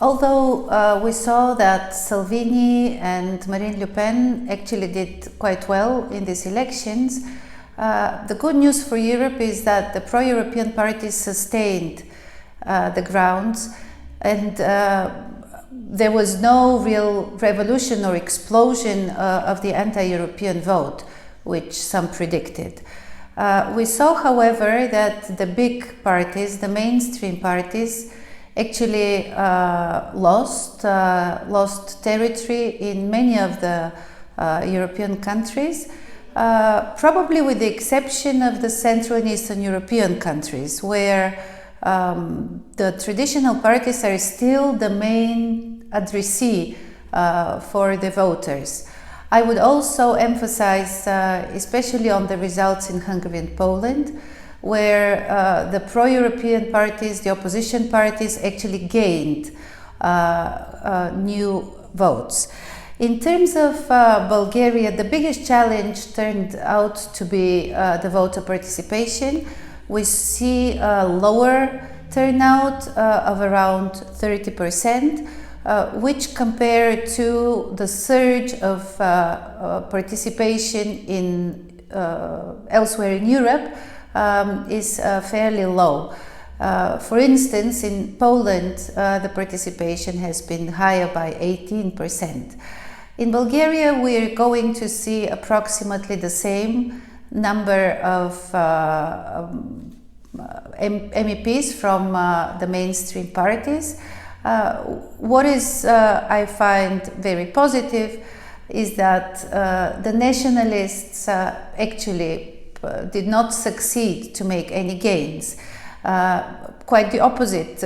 Although we saw that Salvini and Marine Le Pen actually did quite well in these elections, the good news for Europe is that the pro-European parties sustained the grounds, and there was no real revolution or explosion of the anti-European vote, which some predicted. We saw, however, that the big parties, the mainstream parties, actually lost territory in many of the European countries, probably with the exception of the Central and Eastern European countries, where the traditional parties are still the main addressee for the voters. I would also emphasize, especially on the results in Hungary and Poland, where the pro-European parties, the opposition parties, actually gained new votes. In terms of Bulgaria, the biggest challenge turned out to be the voter participation. We see a lower turnout of around 30%, which compared to the surge of participation in elsewhere in Europe is fairly low. For instance, in Poland, the participation has been higher by 18%. In Bulgaria, we're going to see approximately the same number of MEPs from the mainstream parties. What is, I find very positive, is that the nationalists actually did not succeed to make any gains. Quite the opposite.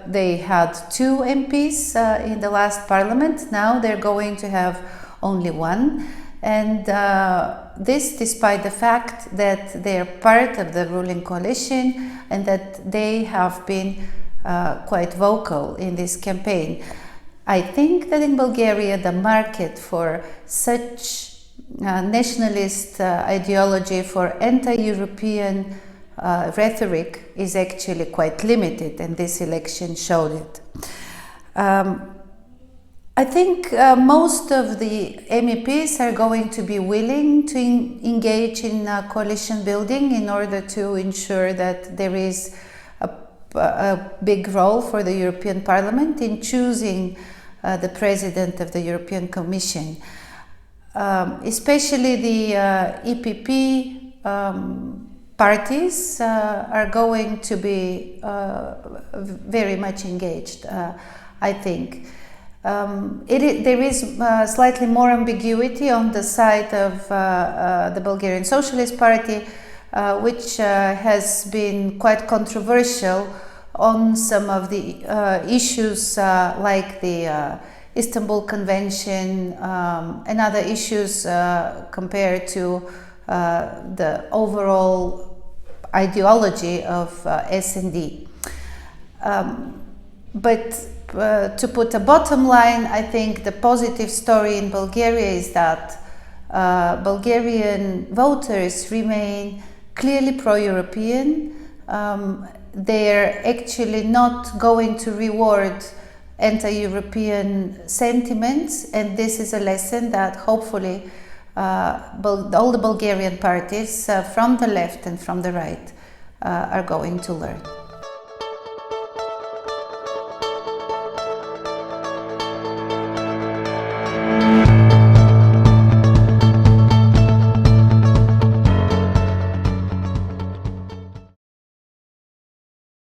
They had 2 MPs in the last parliament. Now they're going to have only 1. And this despite the fact that they're part of the ruling coalition and that they have been quite vocal in this campaign. I think that in Bulgaria the market for such nationalist ideology, for anti-European rhetoric is actually quite limited, and this election showed it. I think most of the MEPs are going to be willing to engage in coalition building in order to ensure that there is a big role for the European Parliament in choosing the President of the European Commission. Especially the EPP parties are going to be very much engaged, I think. There is slightly more ambiguity on the side of the Bulgarian Socialist Party, which has been quite controversial on some of the issues like the Istanbul Convention and other issues compared to the overall ideology of S&D. But to put a bottom line, I think the positive story in Bulgaria is that Bulgarian voters remain clearly pro-European. They're actually not going to reward anti-European sentiments, and this is a lesson that hopefully all the Bulgarian parties from the left and from the right are going to learn.